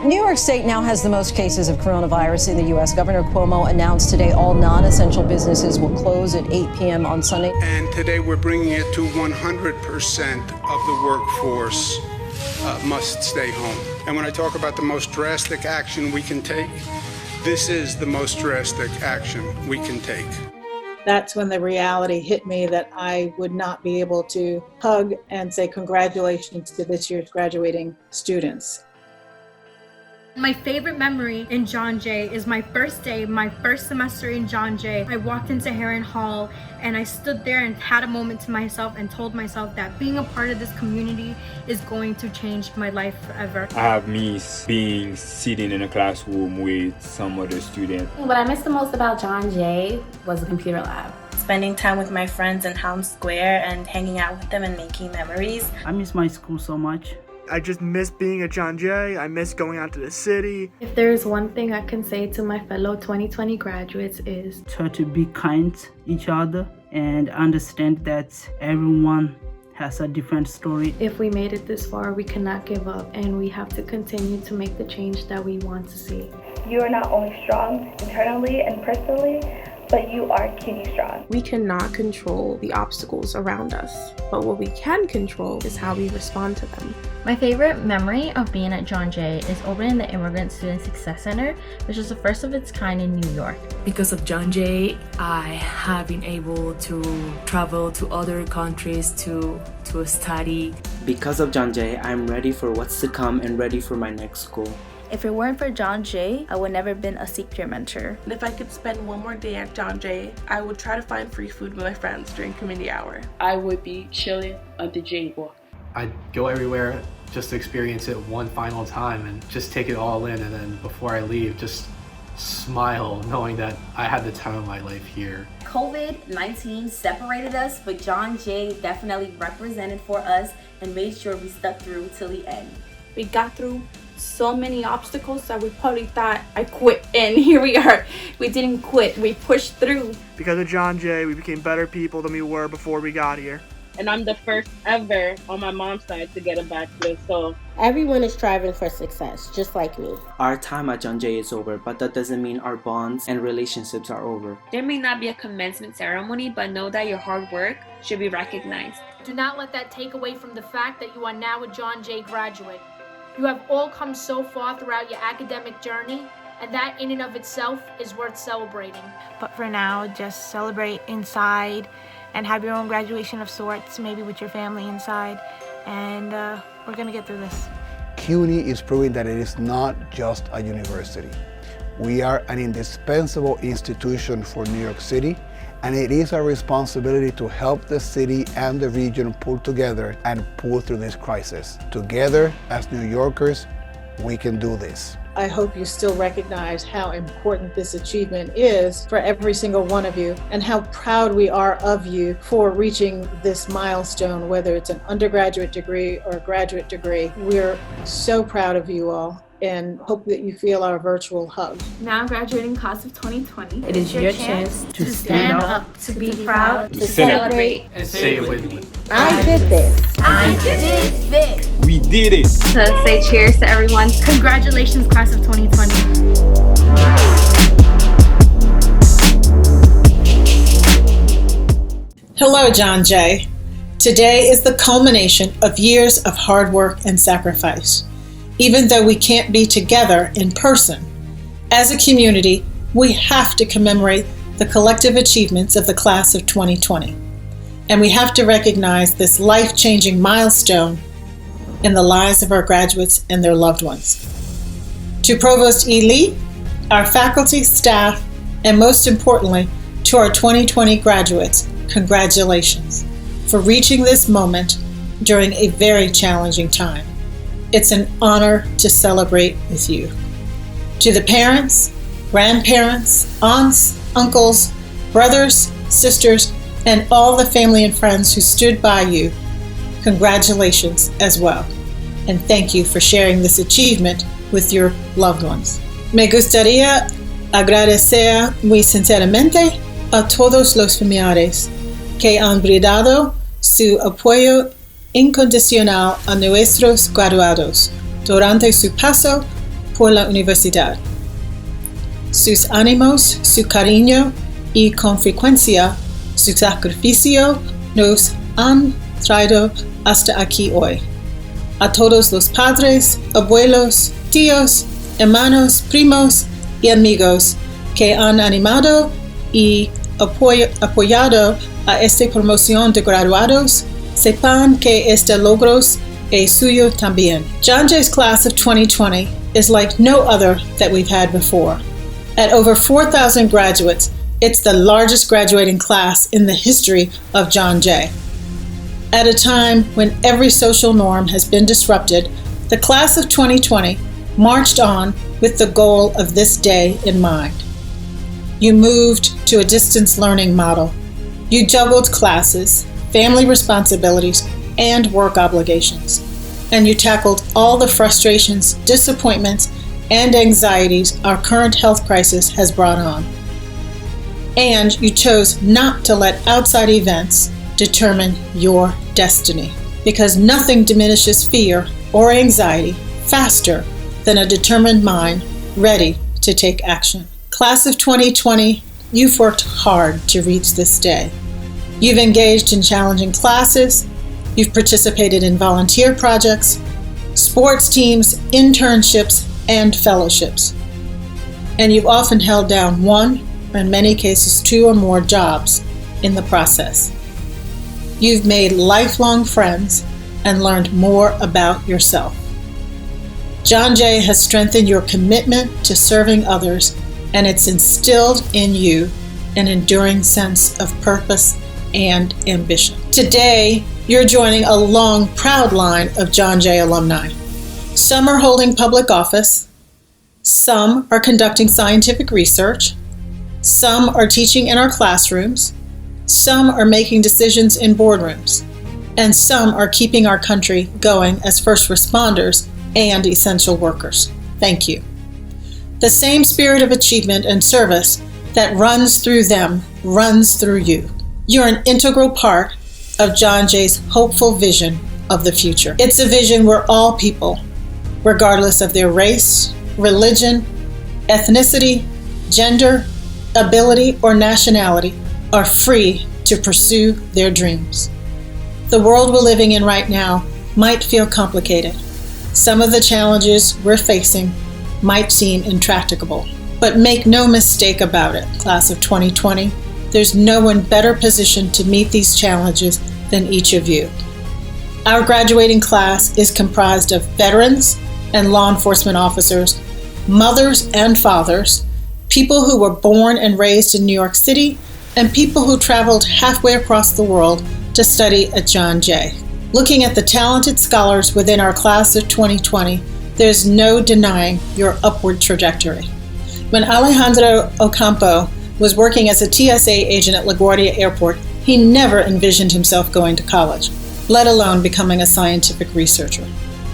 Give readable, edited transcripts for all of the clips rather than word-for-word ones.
New York State now has the most cases of coronavirus in the U.S. Governor Cuomo announced today all non-essential businesses will close at 8 p.m. on Sunday. And today we're bringing it to 100% of the workforce must stay home. And when I talk about the most drastic action we can take, this is the most drastic action we can take. That's when the reality hit me that I would not be able to hug and say congratulations to this year's graduating students. My favorite memory in John Jay is my first day, my first semester in John Jay. I walked into Heron Hall and I stood there and had a moment to myself and told myself that being a part of this community is going to change my life forever. I have missed being sitting in a classroom with some other students. What I miss the most about John Jay was the computer lab. Spending time with my friends in Helm Square and hanging out with them and making memories. I miss my school so much. I just miss being at John Jay. I miss going out to the city. If there is one thing I can say to my fellow 2020 graduates is try to be kind to each other and understand that everyone has a different story. If we made it this far, we cannot give up and we have to continue to make the change that we want to see. You are not only strong internally and personally, but you are CUNY strong. We cannot control the obstacles around us, but what we can control is how we respond to them. My favorite memory of being at John Jay is opening the Immigrant Student Success Center, which is the first of its kind in New York. Because of John Jay, I have been able to travel to other countries to study. Because of John Jay, I'm ready for what's to come and ready for my next school. If it weren't for John Jay, I would never have been a secret mentor. And if I could spend one more day at John Jay, I would try to find free food with my friends during community hour. I would be chilling on the J-Walk. I'd go everywhere just to experience it one final time and just take it all in, and then before I leave, just smile knowing that I had the time of my life here. COVID-19 separated us, but John Jay definitely represented for us and made sure we stuck through till the end. We got through so many obstacles that we probably thought I quit, and here we are. We didn't quit, we pushed through. Because of John Jay, we became better people than we were before we got here. And I'm the first ever on my mom's side to get a bachelor's, so everyone is striving for success, just like me. Our time at John Jay is over, but that doesn't mean our bonds and relationships are over. There may not be a commencement ceremony, but know that your hard work should be recognized. Do not let that take away from the fact that you are now a John Jay graduate. You have all come so far throughout your academic journey, and that in and of itself is worth celebrating. But for now, just celebrate inside and have your own graduation of sorts, maybe with your family inside, and we're gonna get through this. CUNY is proving that it is not just a university. We are an indispensable institution for New York City, and it is our responsibility to help the city and the region pull together and pull through this crisis. Together, as New Yorkers, we can do this. I hope you still recognize how important this achievement is for every single one of you and how proud we are of you for reaching this milestone, whether it's an undergraduate degree or a graduate degree. We're so proud of you all and hope that you feel our virtual hug. Now graduating class of 2020, it is your chance to stand up, to be proud, to celebrate, and say it with me. I did this. I did this. We did it. So say cheers to everyone. Congratulations, class of 2020. Hello, John Jay. Today is the culmination of years of hard work and sacrifice. Even though we can't be together in person, as a community, we have to commemorate the collective achievements of the class of 2020. And we have to recognize this life-changing milestone in the lives of our graduates and their loved ones. To Provost E. Lee, our faculty, staff, and most importantly, to our 2020 graduates, congratulations for reaching this moment during a very challenging time. It's an honor to celebrate with you. To the parents, grandparents, aunts, uncles, brothers, sisters, and all the family and friends who stood by you, congratulations as well. And thank you for sharing this achievement with your loved ones. Me gustaría agradecer muy sinceramente a todos los familiares que han brindado su apoyo incondicional a nuestros graduados durante su paso por la universidad. Sus ánimos, su cariño y con frecuencia su sacrificio nos han traído hasta aquí hoy. A todos los padres, abuelos, tíos, hermanos, primos y amigos que han animado y apoyado a esta promoción de graduados, sepan que este logro es suyo también. John Jay's class of 2020 is like no other that we've had before. At over 4,000 graduates, it's the largest graduating class in the history of John Jay. At a time when every social norm has been disrupted, the class of 2020 marched on with the goal of this day in mind. You moved to a distance learning model. You juggled classes, family responsibilities, and work obligations. And you tackled all the frustrations, disappointments, and anxieties our current health crisis has brought on. And you chose not to let outside events determine your destiny, because nothing diminishes fear or anxiety faster than a determined mind ready to take action. Class of 2020, you've worked hard to reach this day. You've engaged in challenging classes, you've participated in volunteer projects, sports teams, internships, and fellowships. And you've often held down one, or in many cases two or more jobs in the process. You've made lifelong friends and learned more about yourself. John Jay has strengthened your commitment to serving others, and it's instilled in you an enduring sense of purpose and ambition. Today, you're joining a long, proud line of John Jay alumni. Some are holding public office, some are conducting scientific research, some are teaching in our classrooms, some are making decisions in boardrooms, and some are keeping our country going as first responders and essential workers. Thank you. The same spirit of achievement and service that runs through them runs through you. You're an integral part of John Jay's hopeful vision of the future. It's a vision where all people, regardless of their race, religion, ethnicity, gender, ability, or nationality, are free to pursue their dreams. The world we're living in right now might feel complicated. Some of the challenges we're facing might seem intractable. But make no mistake about it, class of 2020, there's no one better positioned to meet these challenges than each of you. Our graduating class is comprised of veterans and law enforcement officers, mothers and fathers, people who were born and raised in New York City, and people who traveled halfway across the world to study at John Jay. Looking at the talented scholars within our class of 2020, there's no denying your upward trajectory. When Alejandro Ocampo was working as a TSA agent at LaGuardia Airport, he never envisioned himself going to college, let alone becoming a scientific researcher.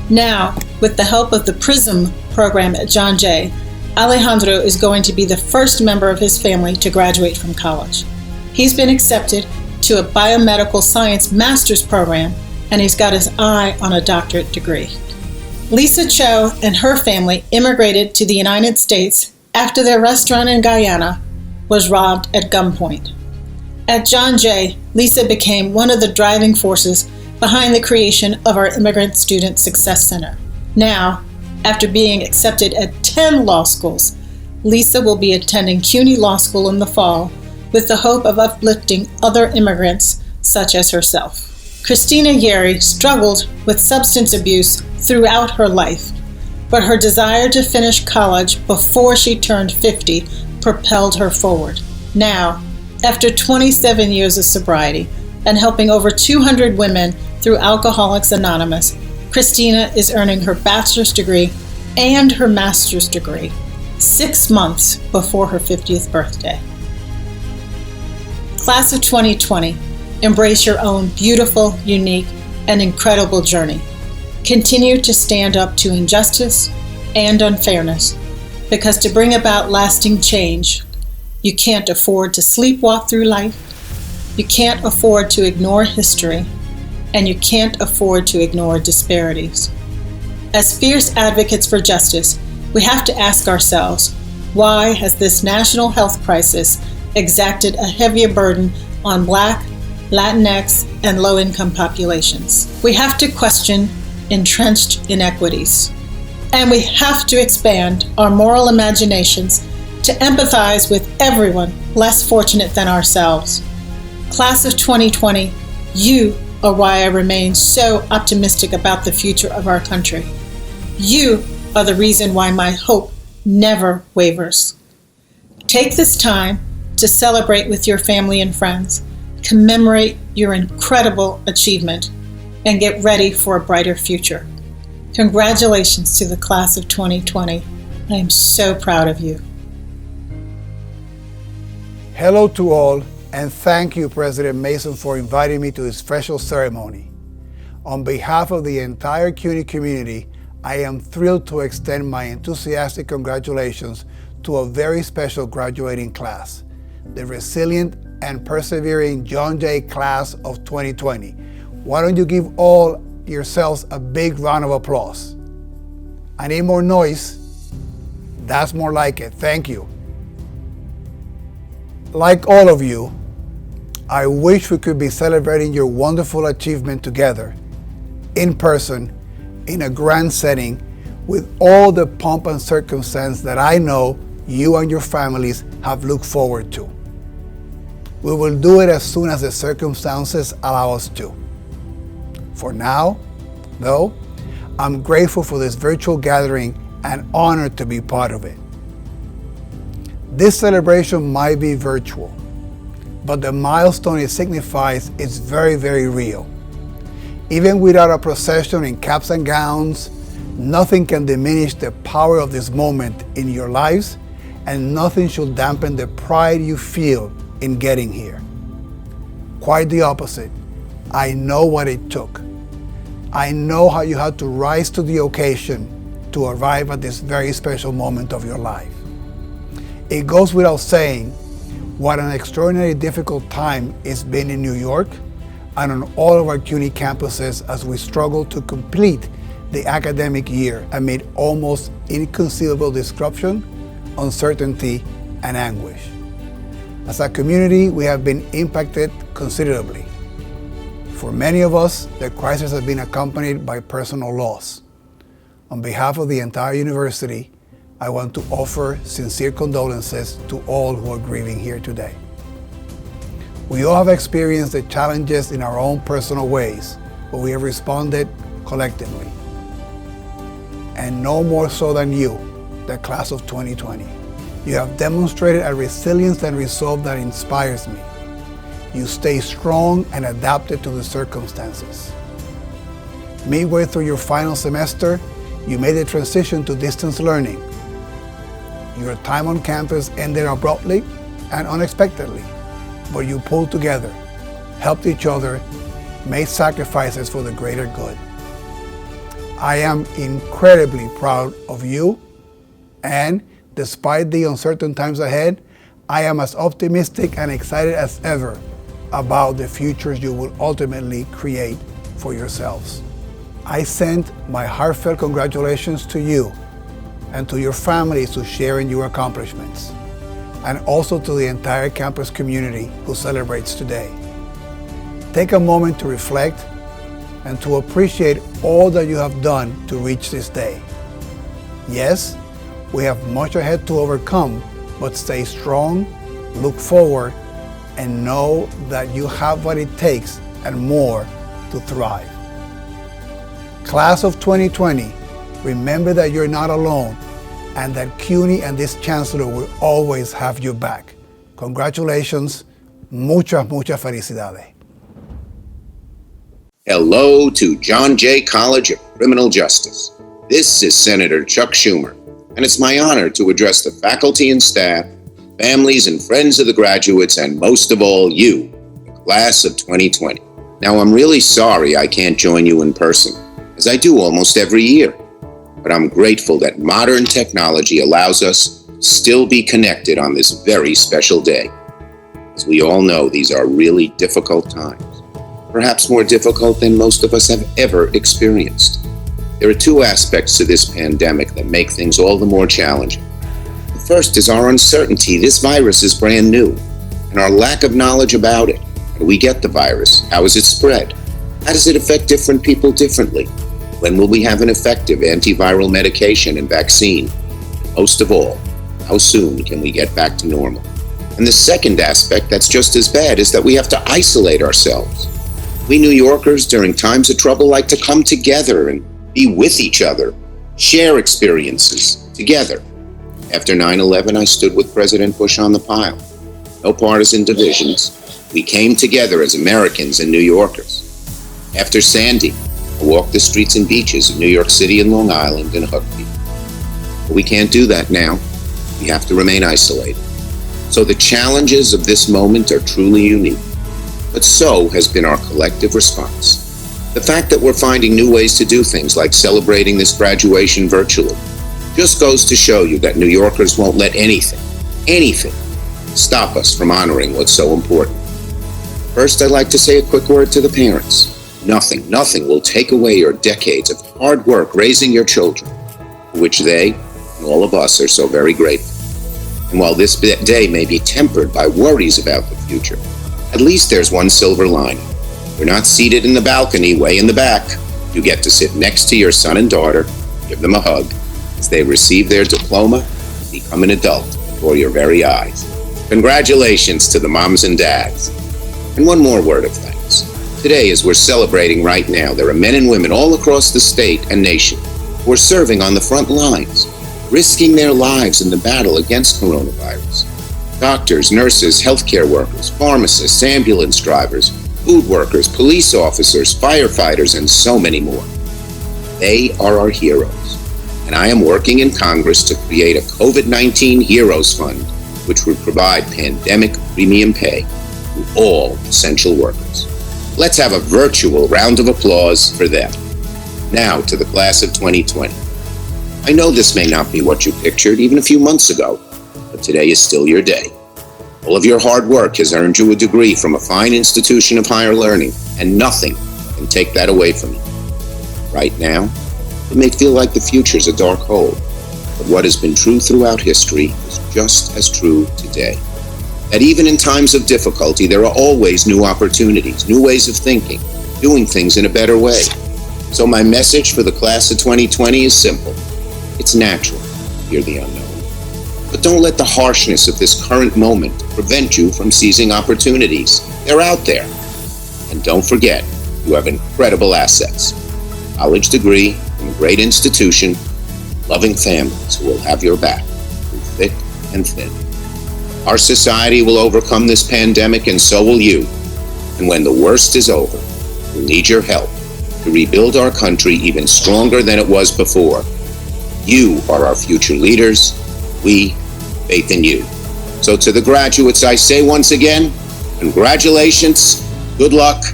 Now, with the help of the PRISM program at John Jay, Alejandro is going to be the first member of his family to graduate from college. He's been accepted to a biomedical science master's program, and he's got his eye on a doctorate degree. Lisa Cho and her family immigrated to the United States after their restaurant in Guyana was robbed at gunpoint. At John Jay, Lisa became one of the driving forces behind the creation of our Immigrant Student Success Center. Now, after being accepted at 10 law schools, Lisa will be attending CUNY Law School in the fall with the hope of uplifting other immigrants such as herself. Christina Yeri struggled with substance abuse throughout her life, but her desire to finish college before she turned 50 propelled her forward. Now, after 27 years of sobriety and helping over 200 women through Alcoholics Anonymous, Christina is earning her bachelor's degree and her master's degree 6 months before her 50th birthday. Class of 2020, embrace your own beautiful, unique, and incredible journey. Continue to stand up to injustice and unfairness, because to bring about lasting change, you can't afford to sleepwalk through life, you can't afford to ignore history, and you can't afford to ignore disparities. As fierce advocates for justice, We have to ask ourselves, why has this national health crisis exacted a heavier burden on Black, Latinx, and low-income populations? We have to question entrenched inequities. And we have to expand our moral imaginations to empathize with everyone less fortunate than ourselves. Class of 2020, you are why I remain so optimistic about the future of our country. You are the reason why my hope never wavers. Take this time to celebrate with your family and friends, commemorate your incredible achievement, and get ready for a brighter future. Congratulations to the class of 2020. I am so proud of you. Hello to all, and thank you, President Mason, for inviting me to this special ceremony. On behalf of the entire CUNY community, I am thrilled to extend my enthusiastic congratulations to a very special graduating class, the resilient and persevering John Jay class of 2020. Why don't you give all yourselves a big round of applause? I need more noise. That's more like it. Thank you. Like all of you, I wish we could be celebrating your wonderful achievement together, in person, in a grand setting, with all the pomp and circumstance that I know you and your families have looked forward to. We will do it as soon as the circumstances allow us to. For now, though, I'm grateful for this virtual gathering and honored to be part of it. This celebration might be virtual, but the milestone it signifies is very, very real. Even without a procession in caps and gowns, nothing can diminish the power of this moment in your lives, and nothing should dampen the pride you feel in getting here. Quite the opposite. I know what it took. I know how you had to rise to the occasion to arrive at this very special moment of your life. It goes without saying what an extraordinarily difficult time it's been in New York and on all of our CUNY campuses as we struggle to complete the academic year amid almost inconceivable disruption, uncertainty, and anguish. As a community, we have been impacted considerably. For many of us, the crisis has been accompanied by personal loss. On behalf of the entire university, I want to offer sincere condolences to all who are grieving here today. We all have experienced the challenges in our own personal ways, but we have responded collectively. And no more so than you, the class of 2020. You have demonstrated a resilience and resolve that inspires me. You stay strong and adapted to the circumstances. Midway through your final semester, you made the transition to distance learning. Your time on campus ended abruptly and unexpectedly, but you pulled together, helped each other, made sacrifices for the greater good. I am incredibly proud of you, and despite the uncertain times ahead, I am as optimistic and excited as ever about the futures you will ultimately create for yourselves. I send my heartfelt congratulations to you and to your families who share in your accomplishments, and also to the entire campus community who celebrates today. Take a moment to reflect and to appreciate all that you have done to reach this day. Yes, we have much ahead to overcome, but stay strong, look forward, and know that you have what it takes and more to thrive. Class of 2020, remember that you're not alone and that CUNY and this Chancellor will always have your back. Congratulations. Muchas felicidades. Hello to John Jay College of Criminal Justice. This is Senator Chuck Schumer, and it's my honor to address the faculty and staff, families and friends of the graduates, and most of all you, the class of 2020. Now, I'm really sorry I can't join you in person, as I do almost every year. But I'm grateful that modern technology allows us to still be connected on this very special day. As we all know, these are really difficult times, perhaps more difficult than most of us have ever experienced. There are two aspects to this pandemic that make things all the more challenging. The first is our uncertainty. This virus is brand new, and our lack of knowledge about it. How do we get the virus? How is it spread? How does it affect different people differently? When will we have an effective antiviral medication and vaccine? Most of all, how soon can we get back to normal? And the second aspect that's just as bad is that we have to isolate ourselves. We New Yorkers during times of trouble like to come together and be with each other, share experiences together. After 9/11, I stood with President Bush on the pile. No partisan divisions. We came together as Americans and New Yorkers. After Sandy, I walked the streets and beaches of New York City and Long Island and hugged people. But we can't do that now. We have to remain isolated. So the challenges of this moment are truly unique. But so has been our collective response. The fact that we're finding new ways to do things, like celebrating this graduation virtually, just goes to show you that New Yorkers won't let anything, stop us from honoring what's so important. First, I'd like to say a quick word to the parents. Nothing will take away your decades of hard work raising your children, for which they and all of us are so very grateful. And while this day may be tempered by worries about the future, at least there's one silver lining. You're not seated in the balcony way in the back. You get to sit next to your son and daughter, give them a hug, as they receive their diploma and become an adult before your very eyes. Congratulations to the moms and dads. And one more word of thanks. Today, as we're celebrating right now, there are men and women all across the state and nation who are serving on the front lines, risking their lives in the battle against coronavirus. Doctors, nurses, healthcare workers, pharmacists, ambulance drivers, food workers, police officers, firefighters, and so many more. They are our heroes. And I am working in Congress to create a COVID-19 Heroes Fund, which would provide pandemic premium pay to all essential workers. Let's have a virtual round of applause for them. Now to the class of 2020. I know this may not be what you pictured even a few months ago, but today is still your day. All of your hard work has earned you a degree from a fine institution of higher learning, and nothing can take that away from you. Right now, it may feel like the future's a dark hole, but what has been true throughout history is just as true today. That even in times of difficulty, there are always new opportunities, new ways of thinking, doing things in a better way. So my message for the class of 2020 is simple. It's natural to fear the unknown. But don't let the harshness of this current moment prevent you from seizing opportunities. They're out there. And don't forget, you have incredible assets. College degree from a great institution, loving families who will have your back through thick and thin. Our society will overcome this pandemic, and so will you. And when the worst is over, we'll need your help to rebuild our country even stronger than it was before. You are our future leaders. We faith in you. So to the graduates, I say once again, congratulations, good luck,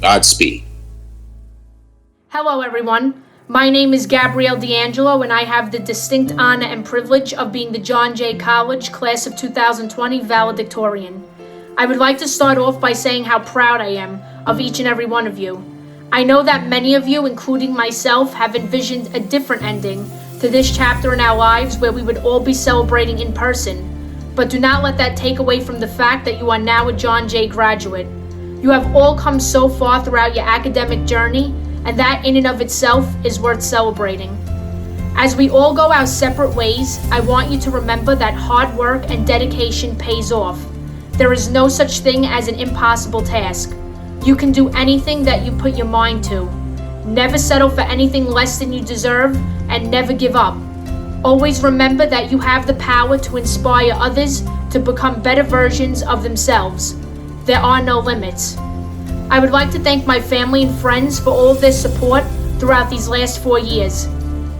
Godspeed. Hello everyone, my name is Gabrielle D'Angelo and I have the distinct honor and privilege of being the John Jay College Class of 2020 Valedictorian. I would like to start off by saying how proud I am of each and every one of you. I know that many of you, including myself, have envisioned a different ending to this chapter in our lives where we would all be celebrating in person. But do not let that take away from the fact that you are now a John Jay graduate. You have all come so far throughout your academic journey, and that in and of itself is worth celebrating. As we all go our separate ways, I want you to remember that hard work and dedication pays off. There is no such thing as an impossible task. You can do anything that you put your mind to. Never settle for anything less than you deserve, and never give up. Always remember that you have the power to inspire others to become better versions of themselves. There are no limits. I would like to thank my family and friends for all of their support throughout these last 4 years.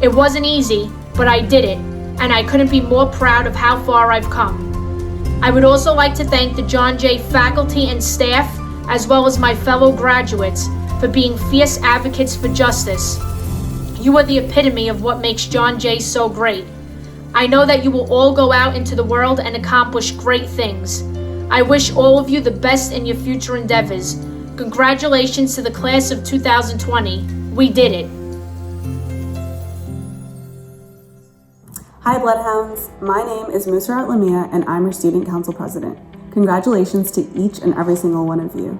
It wasn't easy, but I did it, and I couldn't be more proud of how far I've come. I would also like to thank the John Jay faculty and staff, as well as my fellow graduates, for being fierce advocates for justice. You are the epitome of what makes John Jay so great. I know that you will all go out into the world and accomplish great things. I wish all of you the best in your future endeavors. Congratulations to the class of 2020. We did it. Hi Bloodhounds, my name is Musrat Lamia and I'm your Student Council President. Congratulations to each and every single one of you.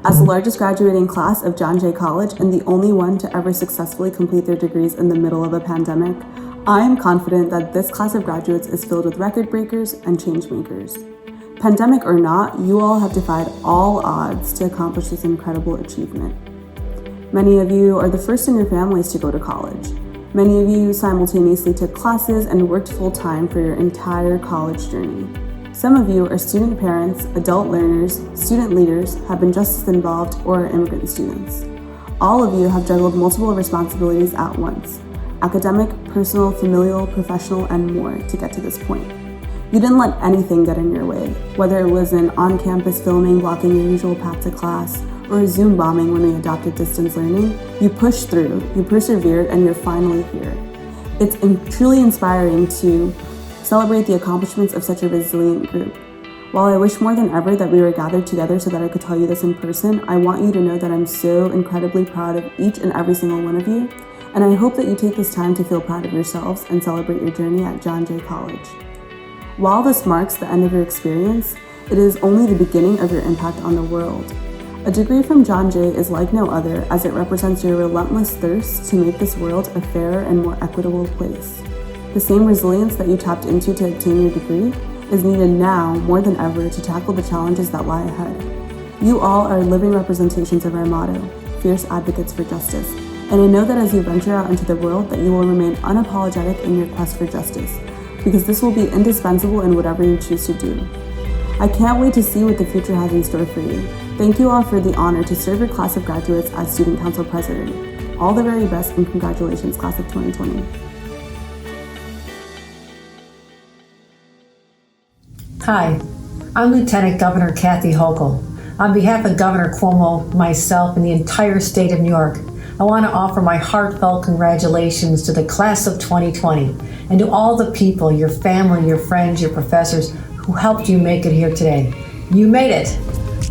As the largest graduating class of John Jay College and the only one to ever successfully complete their degrees in the middle of a pandemic, I am confident that this class of graduates is filled with record breakers and change makers. Pandemic or not, you all have defied all odds to accomplish this incredible achievement. Many of you are the first in your families to go to college. Many of you simultaneously took classes and worked full-time for your entire college journey. Some of you are student parents, adult learners, student leaders, have been just as involved, or are immigrant students. All of you have juggled multiple responsibilities at once: academic, personal, familial, professional, and more to get to this point. You didn't let anything get in your way, whether it was an on-campus filming blocking your usual path to class, or a Zoom bombing when we adopted distance learning. You pushed through, you persevered, and you're finally here. It's truly inspiring to celebrate the accomplishments of such a resilient group. While I wish more than ever that we were gathered together so that I could tell you this in person, I want you to know that I'm so incredibly proud of each and every single one of you, and I hope that you take this time to feel proud of yourselves and celebrate your journey at John Jay College. While this marks the end of your experience, it is only the beginning of your impact on the world. A degree from John Jay is like no other, as it represents your relentless thirst to make this world a fairer and more equitable place. The same resilience that you tapped into to obtain your degree is needed now more than ever to tackle the challenges that lie ahead. You all are living representations of our motto, fierce advocates for justice, and I know that as you venture out into the world that you will remain unapologetic in your quest for justice, because this will be indispensable in whatever you choose to do. I can't wait to see what the future has in store for you. Thank you all for the honor to serve your class of graduates as Student Council President. All the very best and congratulations, Class of 2020. Hi, I'm Lieutenant Governor Kathy Hochul. On behalf of Governor Cuomo, myself, and the entire state of New York, I want to offer my heartfelt congratulations to the Class of 2020 and to all the people, your family, your friends, your professors, who helped you make it here today. You made it.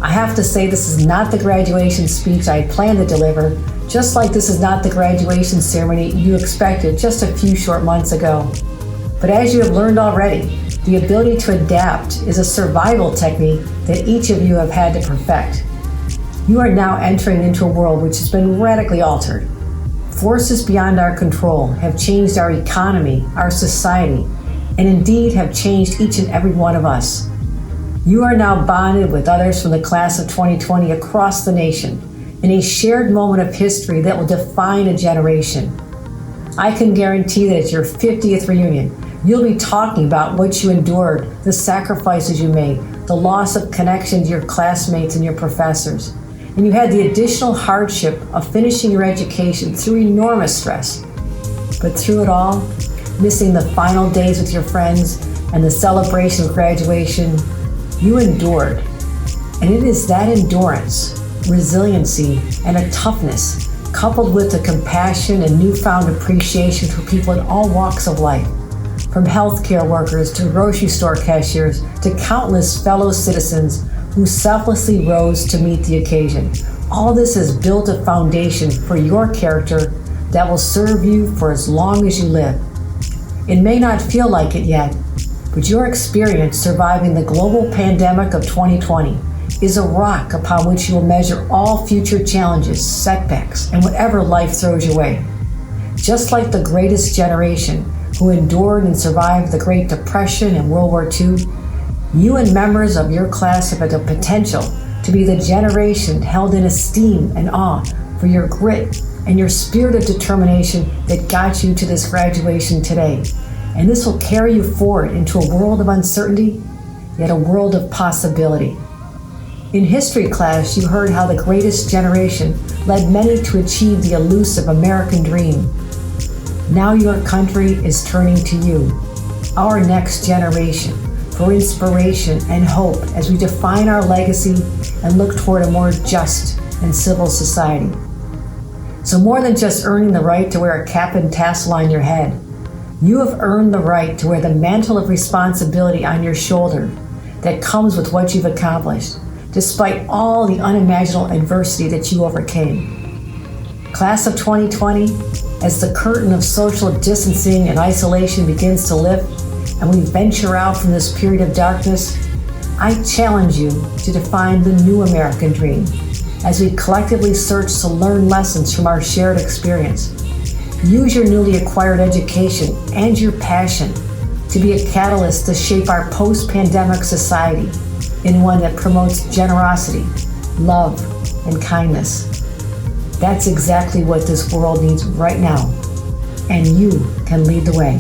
I have to say this is not the graduation speech I had planned to deliver, just like this is not the graduation ceremony you expected just a few short months ago. But as you have learned already, the ability to adapt is a survival technique that each of you have had to perfect. You are now entering into a world which has been radically altered. Forces beyond our control have changed our economy, our society, and indeed have changed each and every one of us. You are now bonded with others from the Class of 2020 across the nation in a shared moment of history that will define a generation. I can guarantee that at your 50th reunion, you'll be talking about what you endured, the sacrifices you made, the loss of connection to your classmates and your professors. And you had the additional hardship of finishing your education through enormous stress. But through it all, missing the final days with your friends and the celebration of graduation, you endured. And it is that endurance, resiliency, and a toughness, coupled with the compassion and newfound appreciation for people in all walks of life, from healthcare workers to grocery store cashiers to countless fellow citizens who selflessly rose to meet the occasion. All this has built a foundation for your character that will serve you for as long as you live. It may not feel like it yet, but your experience surviving the global pandemic of 2020 is a rock upon which you will measure all future challenges, setbacks, and whatever life throws your way. Just like the greatest generation who endured and survived the Great Depression and World War II, you and members of your class have the potential to be the generation held in esteem and awe for your grit and your spirit of determination that got you to this graduation today. And this will carry you forward into a world of uncertainty, yet a world of possibility. In history class, you heard how the greatest generation led many to achieve the elusive American dream. Now your country is turning to you, our next generation, for inspiration and hope as we define our legacy and look toward a more just and civil society. So more than just earning the right to wear a cap and tassel on your head, you have earned the right to wear the mantle of responsibility on your shoulder that comes with what you've accomplished, despite all the unimaginable adversity that you overcame. Class of 2020, As the curtain of social distancing and isolation begins to lift and we venture out from this period of darkness, I challenge you to define the new American dream as we collectively search to learn lessons from our shared experience. Use your newly acquired education and your passion to be a catalyst to shape our post-pandemic society in one that promotes generosity, love, and kindness. That's exactly what this world needs right now, and you can lead the way.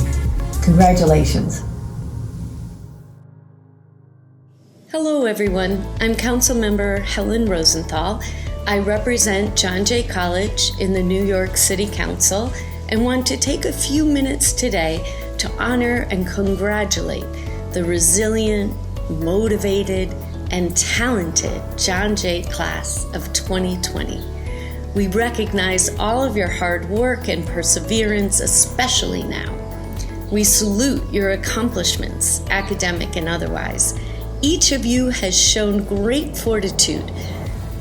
Congratulations. Hello everyone, I'm Councilmember Helen Rosenthal. I represent John Jay College in the New York City Council and want to take a few minutes today to honor and congratulate the resilient, motivated, and talented John Jay class of 2020. We recognize all of your hard work and perseverance, especially now. We salute your accomplishments, academic and otherwise. Each of you has shown great fortitude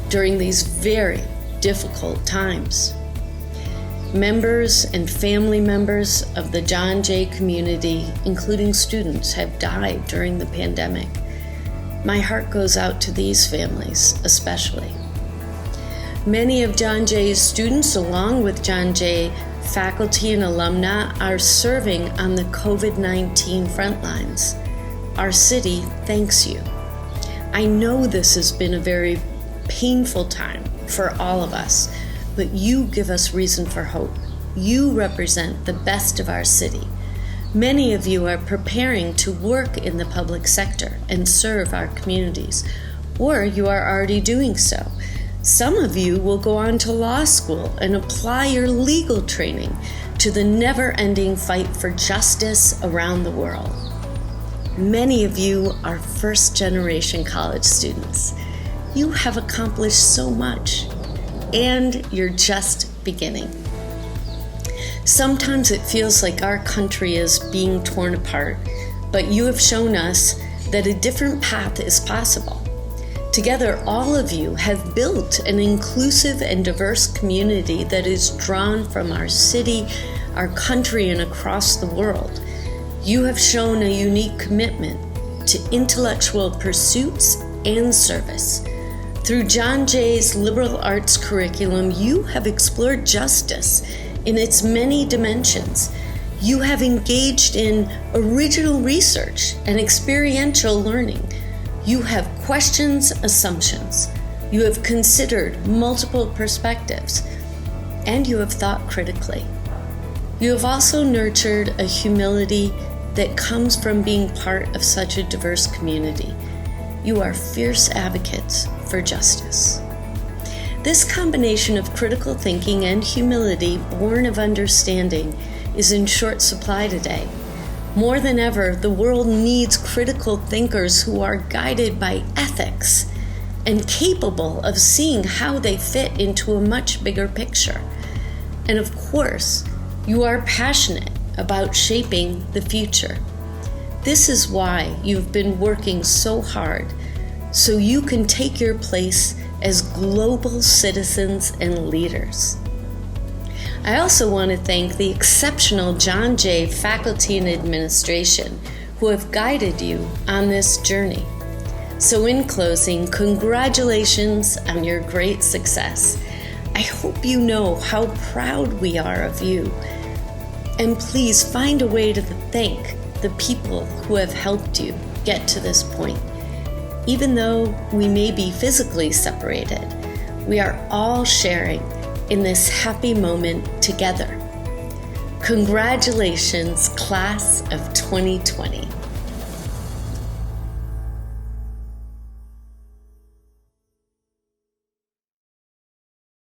during these very difficult times. Members and family members of the John Jay community, including students, have died during the pandemic. My heart goes out to these families, especially. Many of John Jay's students, along with John Jay faculty and alumni, are serving on the COVID-19 front lines. Our city thanks you. I know this has been a very painful time for all of us, but you give us reason for hope. You represent the best of our city. Many of you are preparing to work in the public sector and serve our communities, or you are already doing so. Some of you will go on to law school and apply your legal training to the never-ending fight for justice around the world. Many of you are first-generation college students. You have accomplished so much, and you're just beginning. Sometimes it feels like our country is being torn apart, but you have shown us that a different path is possible. Together, all of you have built an inclusive and diverse community that is drawn from our city, our country, and across the world. You have shown a unique commitment to intellectual pursuits and service. Through John Jay's liberal arts curriculum, you have explored justice in its many dimensions. You have engaged in original research and experiential learning. You have questioned assumptions. You have considered multiple perspectives, and you have thought critically. You have also nurtured a humility that comes from being part of such a diverse community. You are fierce advocates for justice. This combination of critical thinking and humility, born of understanding, is in short supply today. More than ever, the world needs critical thinkers who are guided by ethics and capable of seeing how they fit into a much bigger picture. And of course, you are passionate about shaping the future. This is why you've been working so hard, so you can take your place as global citizens and leaders. I also want to thank the exceptional John Jay faculty and administration who have guided you on this journey. So in closing, congratulations on your great success. I hope you know how proud we are of you. And please find a way to thank the people who have helped you get to this point. Even though we may be physically separated, we are all sharing in this happy moment together. Congratulations, class of 2020.